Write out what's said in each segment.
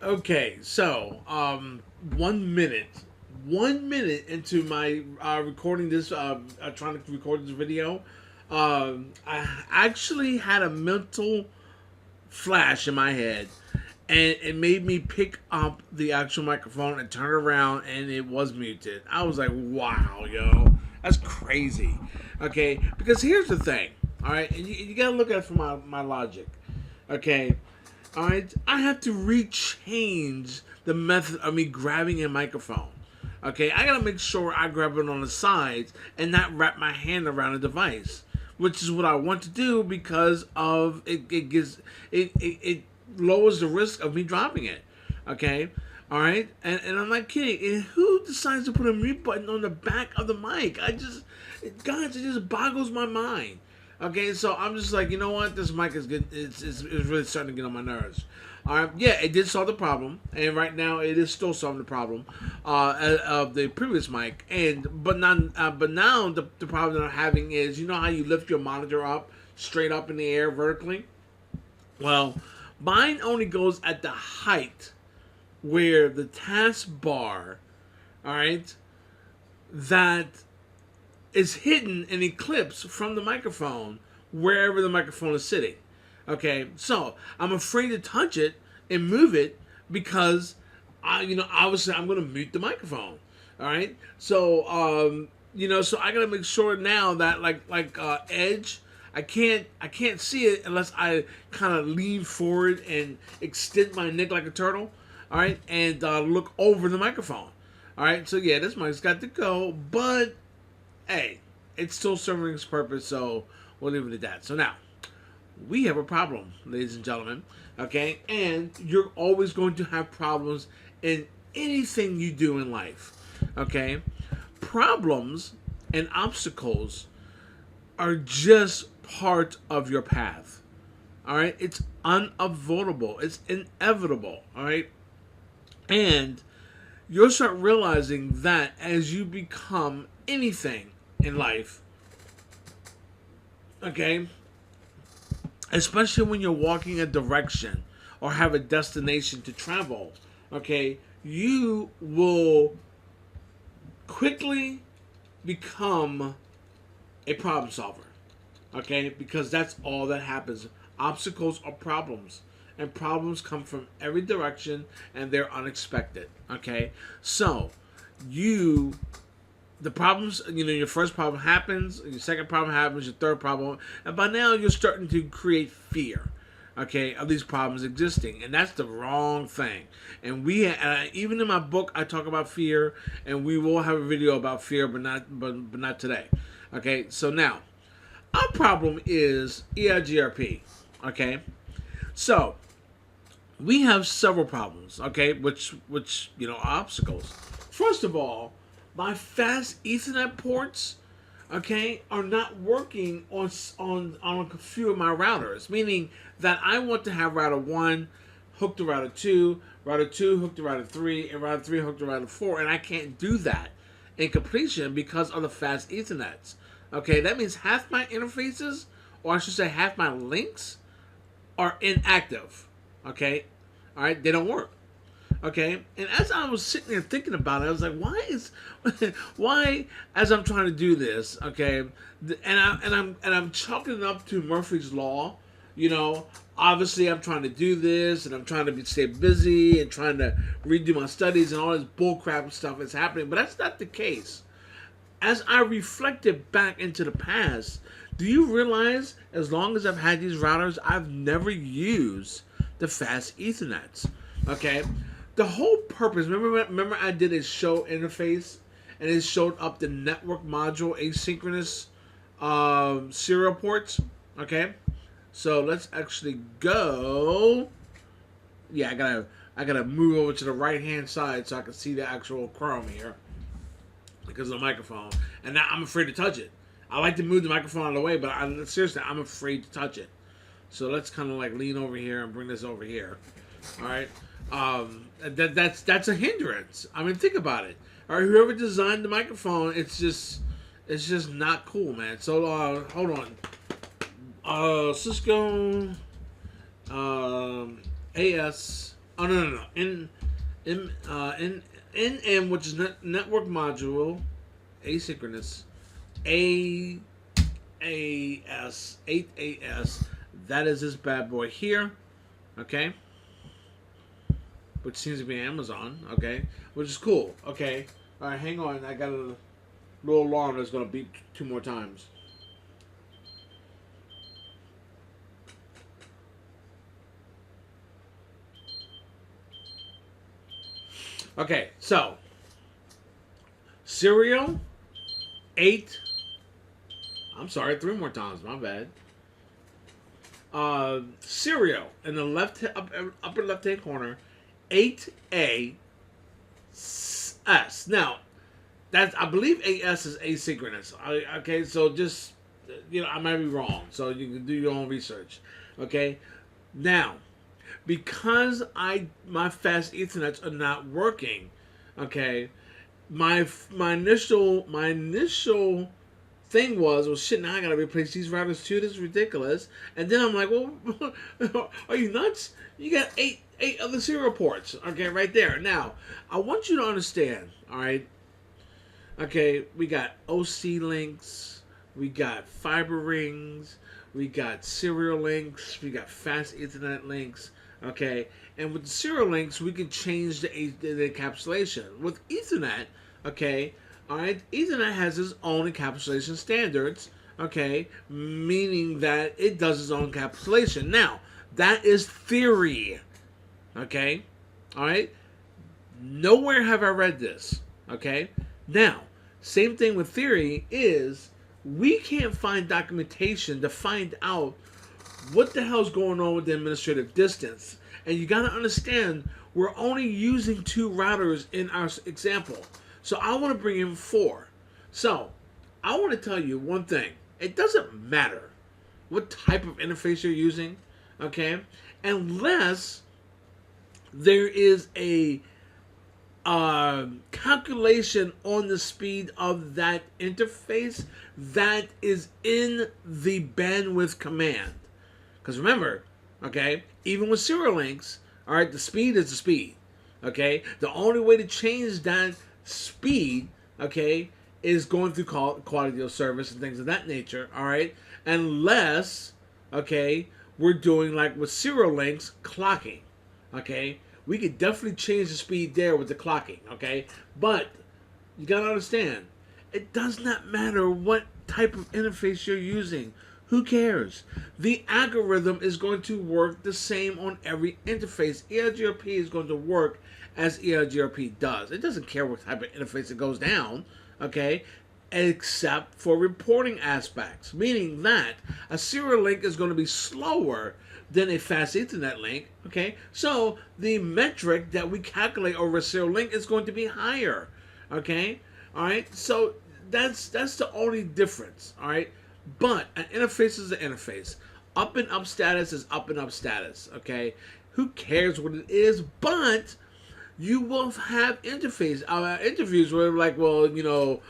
Okay, so 1 minute into my recording this, trying to record this video, I actually had a mental flash in my head, and it made me pick up the actual microphone and turn it around, and it was muted. I was like, "Wow, yo, that's crazy." Okay, because here's the thing, all right, and you gotta look at it from my logic. Okay, all right, I have to rechange the method of me grabbing a microphone. Okay, I gotta make sure I grab it on the sides and not wrap my hand around the device, which is what I want to do because of it. It lowers the risk of me dropping it. Okay, all right, and I'm not kidding. And who decides to put a mute button on the back of the mic? Guys, it just boggles my mind. Okay, so I'm just like, you know what? This mic is good. It's really starting to get on my nerves. All right, yeah, it did solve the problem, and right now it is still solving the problem of the previous mic. But now the problem that I'm having is, you know how you lift your monitor up straight up in the air vertically? Well, mine only goes at the height where the taskbar, all right, that is hidden and eclipsed from the microphone wherever the microphone is sitting. Okay, so I'm afraid to touch it and move it because obviously I'm going to mute the microphone. All right, so so I got to make sure now that edge, I can't see it unless I kind of lean forward and extend my neck like a turtle. All right, and look over the microphone. All right, so yeah, this mic's got to go, but hey, it's still serving its purpose, so we'll leave it at that. So now, we have a problem, ladies and gentlemen, okay? And you're always going to have problems in anything you do in life, okay? Problems and obstacles are just part of your path, all right? It's unavoidable. It's inevitable, all right? And you'll start realizing that as you become anything in life, okay, especially when you're walking a direction or have a destination to travel, okay, you will quickly become a problem solver, okay, because that's all that happens. Obstacles are problems, and problems come from every direction, and they're unexpected, okay? So you the problems, your first problem happens, your second problem happens, your third problem, and by now you're starting to create fear, okay, of these problems existing, and that's the wrong thing. And even in my book, I talk about fear, and we will have a video about fear, but not today, okay. So now, our problem is EIGRP, okay. So we have several problems, okay, which are obstacles. First of all, my fast Ethernet ports, okay, are not working on a few of my routers. Meaning that I want to have router 1 hooked to router 2 hooked to router 3, and router 3 hooked to router 4, and I can't do that in completion because of the fast Ethernets. Okay, that means half my interfaces, or I should say half my links, are inactive. Okay, all right, they don't work. Okay, and as I was sitting there thinking about it, I was like, why? As I'm trying to do this, okay, I'm chalking it up to Murphy's Law. Obviously I'm trying to do this, and I'm trying to stay busy and trying to redo my studies, and all this bullcrap stuff is happening. But that's not the case. As I reflected back into the past, do you realize as long as I've had these routers, I've never used the fast Ethernets? Okay. The whole purpose, remember I did a show interface, and it showed up the network module asynchronous serial ports, okay? So let's actually go. Yeah, I gotta move over to the right hand side so I can see the actual Chrome here because of the microphone. And now I'm afraid to touch it. I like to move the microphone out of the way, but seriously, I'm afraid to touch it. So let's kind of like lean over here and bring this over here. All right. That's a hindrance. I mean, think about it. All right, whoever designed the microphone, it's just not cool, man. So hold on. Cisco AS Oh no. NM, which is network module, asynchronous, A AS 8AS. That is this bad boy here. Okay. Which seems to be Amazon. Okay. Which is cool. Okay. All right. Hang on. I got a little alarm that's gonna beep 2 more times. Okay, so serial 8. I'm sorry, 3 more times. My bad. Serial in the upper left hand corner, 8A S. Now that's, I believe AS is asynchronous. Okay, so just, I might be wrong, so you can do your own research. Okay, now because my fast Ethernets are not working. Okay, my initial thing was shit. Now I gotta replace these routers too. This is ridiculous. And then I'm like, well, are you nuts? You got eight other serial ports. Okay, right there. Now I want you to understand. All right. Okay, we got OC links. We got fiber rings. We got serial links. We got fast Ethernet links. Okay, and with the serial links, we can change the encapsulation. With Ethernet, okay, all right, Ethernet has its own encapsulation standards. Okay, meaning that it does its own encapsulation. Now, that is theory. Okay, all right. Nowhere have I read this. Okay, now same thing with theory is we can't find documentation to find out what the hell's going on with the administrative distance. And you got to understand, we're only using 2 routers in our example. So I want to bring in 4. So I want to tell you one thing. It doesn't matter what type of interface you're using, okay? Unless there is a calculation on the speed of that interface that is in the bandwidth command. Because remember, okay, even with serial links, all right, the speed is the speed. Okay, the only way to change that speed, okay, is going through quality of service and things of that nature. All right, unless, okay, we're doing like with serial links, clocking. Okay, we could definitely change the speed there with the clocking. Okay, but you gotta understand, it does not matter what type of interface you're using. Who cares? The algorithm is going to work the same on every interface. EIGRP is going to work as EIGRP does. It doesn't care what type of interface it goes down, okay? Except for reporting aspects, meaning that a serial link is going to be slower than a fast Ethernet link, okay? So the metric that we calculate over a serial link is going to be higher, okay? All right, so that's the only difference, all right? But an interface is an interface. Up and up status is up and up status. Okay, who cares what it is? But you will have interviews where like, well, do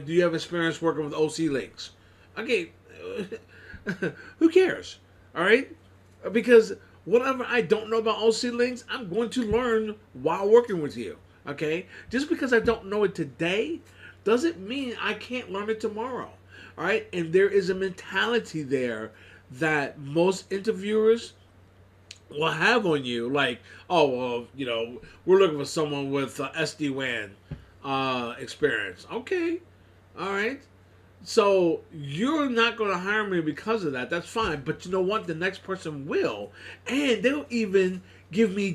you have experience working with OC links? Okay, who cares? All right, because whatever I don't know about OC links, I'm going to learn while working with you. Okay, just because I don't know it today doesn't mean I can't learn it tomorrow. All right, and there is a mentality there that most interviewers will have on you, like, oh, well, we're looking for someone with SD-WAN experience. Okay, all right. So you're not going to hire me because of that. That's fine. But you know what? The next person will, and they'll even give me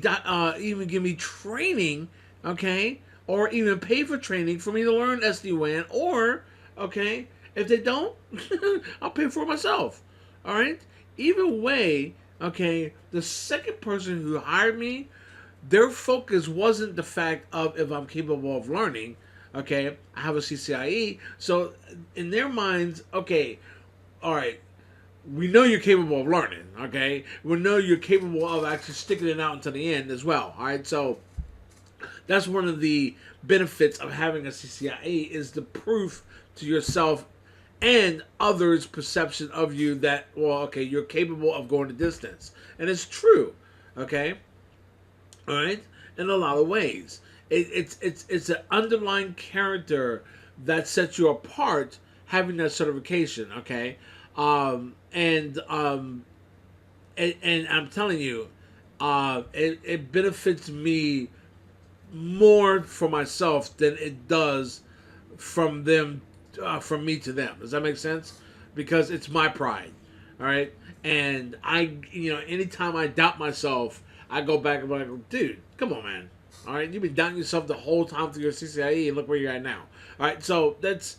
training, okay, or even pay for training for me to learn SD-WAN, or okay. If they don't, I'll pay for it myself. All right? Either way, okay, the second person who hired me, their focus wasn't the fact of if I'm capable of learning. Okay, I have a CCIE. So in their minds, okay, all right, we know you're capable of learning. Okay? We know you're capable of actually sticking it out until the end as well. All right? So that's one of the benefits of having a CCIE is the proof to yourself and others' perception of you that, well, okay, you're capable of going the distance. And it's true, okay? All right, in a lot of ways, it's an underlying character that sets you apart having that certification. Okay, and I'm telling you, it benefits me more for myself than it does from them, from me to them. Does that make sense? Because it's my pride. All right, and anytime I doubt myself, I go back and I'm like, dude, come on, man. All right, you've been doubting yourself the whole time through your CCIE, and look where you're at now. All right, so that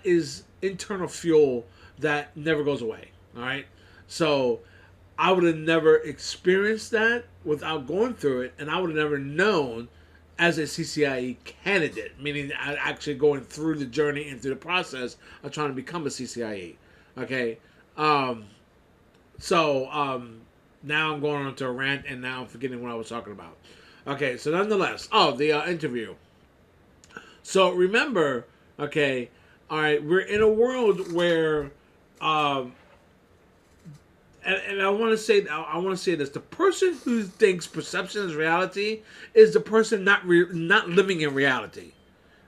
is internal fuel that never goes away. All right, so I would have never experienced that without going through it, and I would have never known as a CCIE candidate, meaning actually going through the journey and through the process of trying to become a CCIE. Okay, now I'm going on to a rant, and now I'm forgetting what I was talking about. Okay, so nonetheless, the interview. So remember, okay, all right, we're in a world where, and I want to say this: the person who thinks perception is reality is the person not living in reality.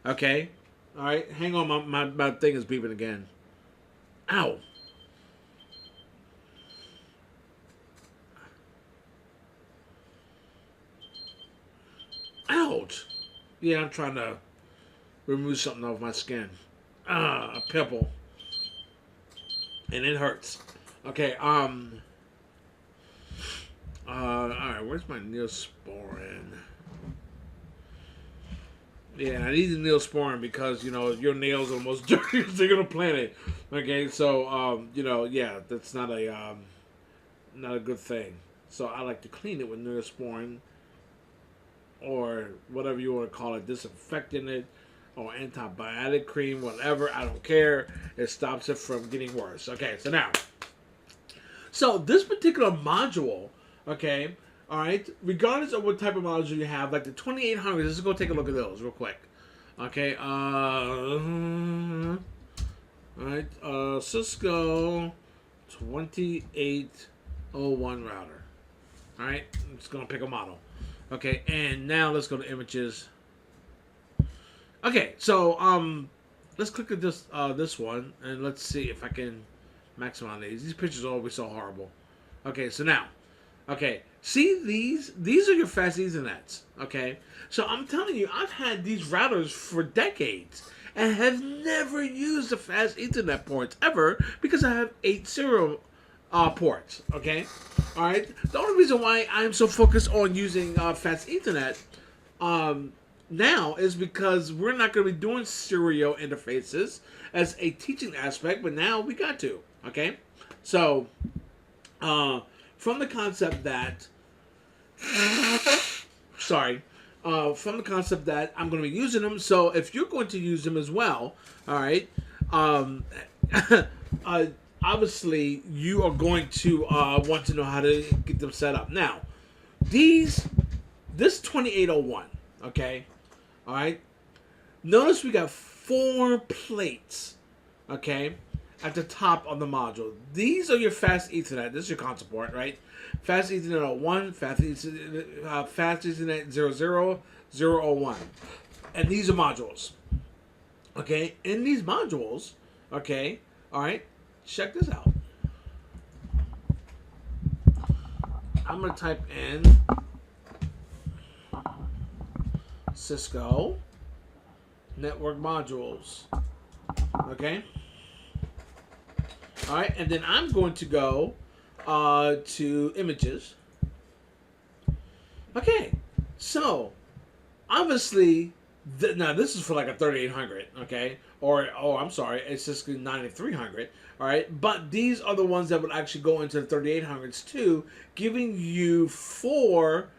Okay, all right, hang on, my thing is beeping again. Ow. Ouch. Yeah, I'm trying to remove something off my skin. A pimple. And it hurts. Okay, alright, where's my Neosporin? Yeah, I need the Neosporin because, your nails are the most dirtiest thing on the planet. Okay, so, yeah, that's not a good thing. So I like to clean it with Neosporin, or whatever you want to call it, disinfecting it, or antibiotic cream, whatever. I don't care. It stops it from getting worse. Okay, so this particular module, okay, all right, regardless of what type of module you have, like the 2800, let's go take a look at those real quick. Okay, all right, Cisco 2801 router. All right, I'm just gonna pick a model. Okay, and now let's go to images. Okay, so let's click at this one, and let's see if I can maximize these. These pictures are always so horrible. Okay, so now, okay, see these are your fast Ethernets. Okay, so I'm telling you, I've had these routers for decades and have never used the fast Ethernet ports ever because I have 8 serial ports. Okay, all right. The only reason why I'm so focused on using fast Ethernet now is because we're not going to be doing serial interfaces as a teaching aspect, but now we got to. Okay, so from the concept that from the concept that I'm going to be using them, so if you're going to use them as well, all right, obviously you are going to want to know how to get them set up. Now, this 2801, okay, all right, notice we got 4 plates, okay, at the top of the module. These are your fast Ethernet. This is your console port, right? Fast Ethernet 01, fast Ethernet 00001. And these are modules. Okay? In these modules, okay, all right, check this out. I'm going to type in Cisco network modules. Okay? All right, and then I'm going to go to images. Okay, so obviously, now this is for like a 3800, okay, I'm sorry, it's just 9300. All right, but these are the ones that would actually go into the 3800s too, giving you 4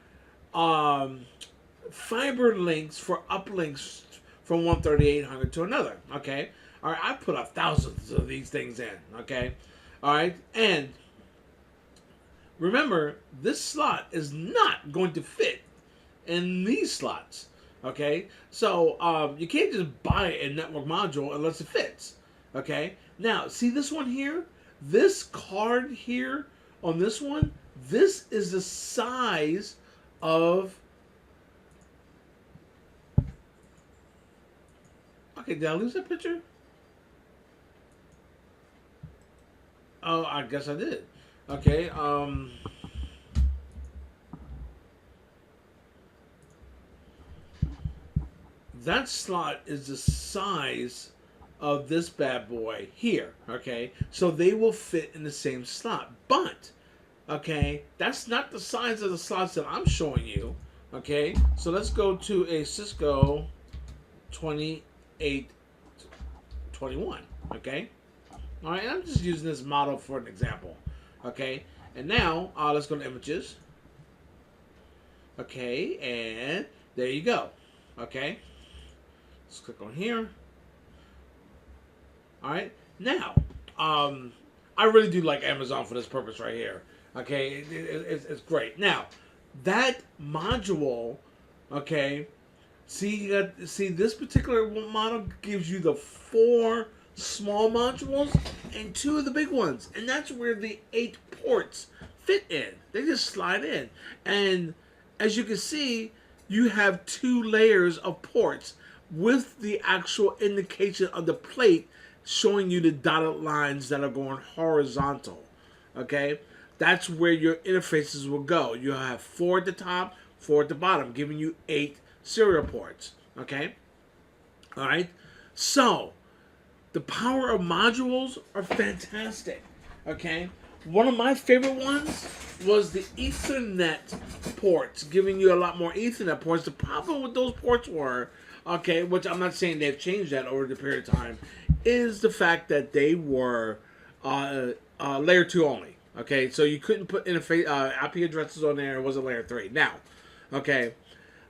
fiber links for uplinks from one 3800 to another. Okay. All right, I put up thousands of these things in, okay? All right, and remember, this slot is not going to fit in these slots, okay? So you can't just buy a network module unless it fits, okay? Now, see this one here? This card here on this one, this is the size of... Okay, did I lose that picture? Oh, I guess I did. Okay, that slot is the size of this bad boy here, okay? So they will fit in the same slot. But, okay, that's not the size of the slots that I'm showing you, okay? So let's go to a Cisco 2821, okay? All right, I'm just using this model for an example, okay? And now, let's go to images. Okay, and there you go, okay? Let's click on here. All right, now, I really do like Amazon for this purpose right here. Okay, it's great. Now, that module, okay, see this particular model gives you the 4 small modules and 2 of the big ones, and that's where the 8 ports fit in. They just slide in, and as you can see, you have 2 layers of ports with the actual indication of the plate showing you the dotted lines that are going horizontal. Okay, that's where your interfaces will go. You'll have 4 at the top, 4 at the bottom, giving you 8 serial ports. Okay, all right. So the power of modules are fantastic. Okay, one of my favorite ones was the Ethernet ports, giving you a lot more Ethernet ports. The problem with those ports were, okay, which I'm not saying they've changed that over the period of time, is the fact that they were layer 2 only. Okay, so you couldn't put interface IP addresses on there. It wasn't layer 3. Now, okay,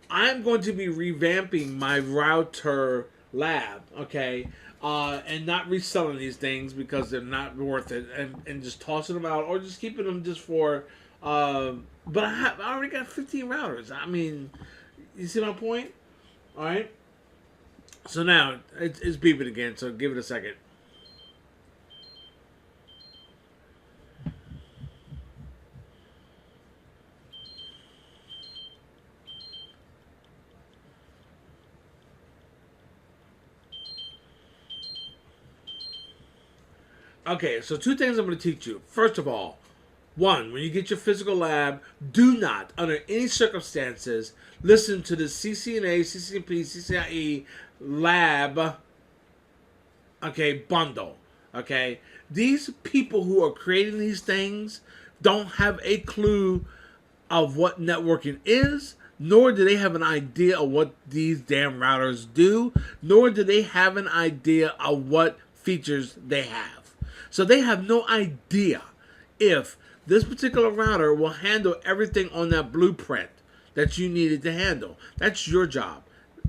I'm going to be revamping my router lab, okay, and not reselling these things because they're not worth it, and just tossing them out or just keeping them just for. But I already got 15 routers. I mean, you see my point? All right. So now it's beeping again. So give it a second. Okay, so 2 things I'm going to teach you. First of all, 1, when you get your physical lab, do not, under any circumstances, listen to the CCNA, CCNP, CCNE lab, okay, bundle. Okay, these people who are creating these things don't have a clue of what networking is, nor do they have an idea of what these damn routers do, nor do they have an idea of what features they have. So they have no idea if this particular router will handle everything on that blueprint that you needed to handle. That's your job.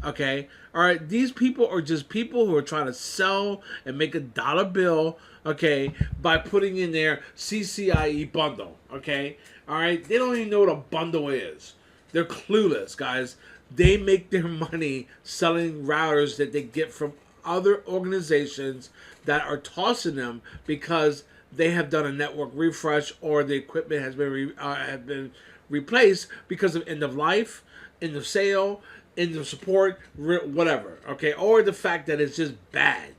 Okay? All right, these people are just people who are trying to sell and make a dollar bill, okay, by putting in their CCIE bundle, okay? All right, they don't even know what a bundle is. They're clueless, guys. They make their money selling routers that they get from other organizations that are tossing them because they have done a network refresh or the equipment has been replaced because of end of life, end of sale, end of support, whatever. Okay, or the fact that it's just bad.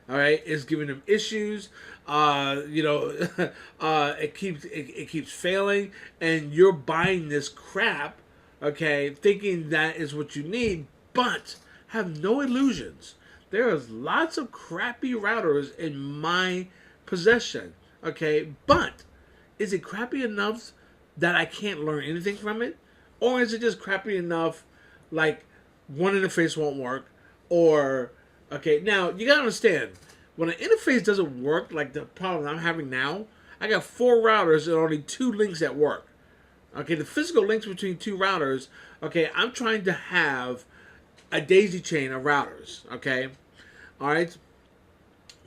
All right, it's giving them issues. It keeps failing, and you're buying this crap. Okay, thinking that is what you need, but have no illusions. There is lots of crappy routers in my possession. Okay, but is it crappy enough that I can't learn anything from it? Or is it just crappy enough like one interface won't work? Or, okay, now you gotta understand, when an interface doesn't work, like the problem I'm having now, I got 4 routers and only 2 links at work. Okay, the physical links between 2 routers, okay, I'm trying to have a daisy chain of routers, okay? All right,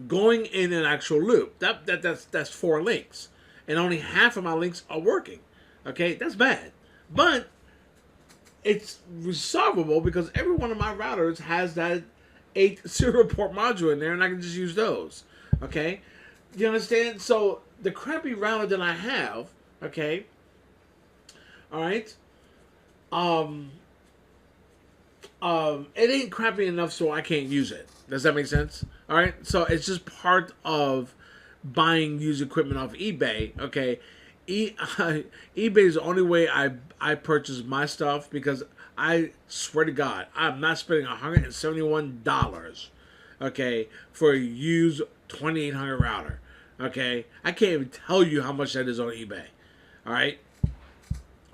going in an actual loop. That's 4 links, and only half of my links are working. Okay, that's bad, but it's resolvable because every one of my routers has that 8 serial port module in there, and I can just use those. Okay, you understand? So the crappy router that I have, okay, all right, um, it ain't crappy enough so I can't use it. Does that make sense? All right. So it's just part of buying used equipment off eBay. Okay. eBay is the only way I purchase my stuff because I swear to God, I'm not spending $171, okay, for a used 2800 router. Okay. I can't even tell you how much that is on eBay. All right.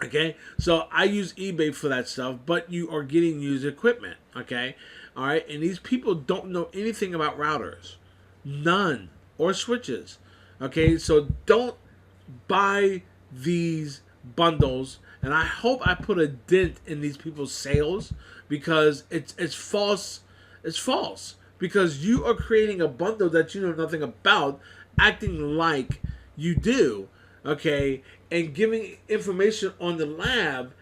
Okay, so I use eBay for that stuff, but you are getting used equipment. Okay, all right, and these people don't know anything about routers, none, or switches. Okay, so don't buy these bundles, and I hope I put a dent in these people's sales because it's false. It's false because you are creating a bundle that you know nothing about, acting like you do, okay, and giving information on the lab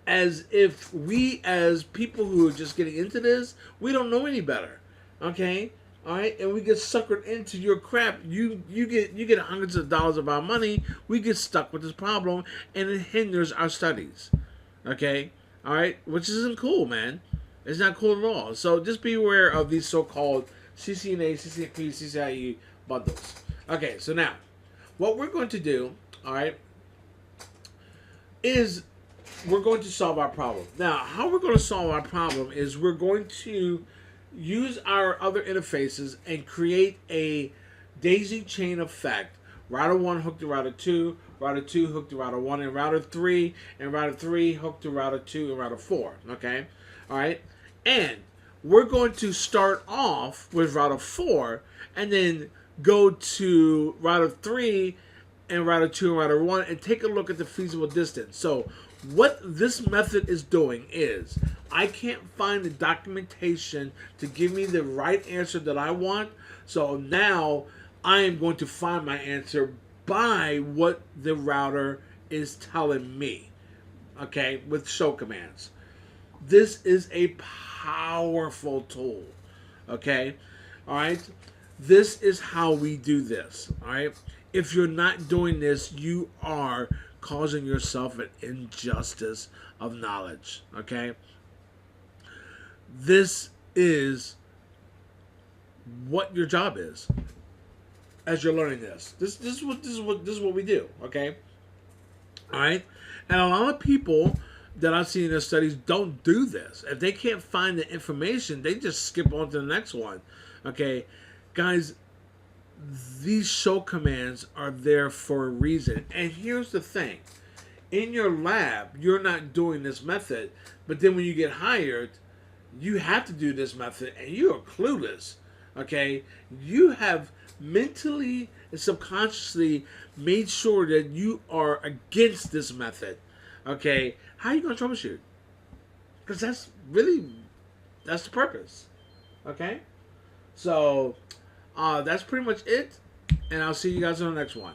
as if we, as people who are just getting into this, we don't know any better, okay, all right, and we get suckered into your crap. You get hundreds of dollars of our money. We get stuck with this problem, and it hinders our studies, okay, all right, which isn't cool, man. It's not cool at all. So just be aware of these so-called CCNA, CCNP, CCIE bundles. Okay, so now what we're going to do, all right, is we're going to solve our problem. Now, how we're going to solve our problem is we're going to use our other interfaces and create a daisy chain effect. Router 1 hooked to router 2, router 2 hooked to router 1, and router 3, and router 3 hooked to router 2 and router 4. Okay? All right? And we're going to start off with router 4 and then go to router 3 and router 2 and router 1 and take a look at the feasible distance. So what this method is doing is I can't find the documentation to give me the right answer that I want. So now I am going to find my answer by what the router is telling me. Okay, with show commands. This is a powerful tool. Okay, all right. This is how we do this. All right. If you're not doing this, you are causing yourself an injustice of knowledge. Okay. This is what your job is as you're learning this. This is what we do. Okay. All right. And a lot of people that I've seen in their studies don't do this. If they can't find the information, they just skip on to the next one. Okay, guys, these show commands are there for a reason. And here's the thing. In your lab, you're not doing this method, but then when you get hired, you have to do this method and you are clueless. Okay, you have mentally and subconsciously made sure that you are against this method. Okay, how are you going to troubleshoot? Because that's the purpose. Okay, so that's pretty much it, and I'll see you guys on the next one.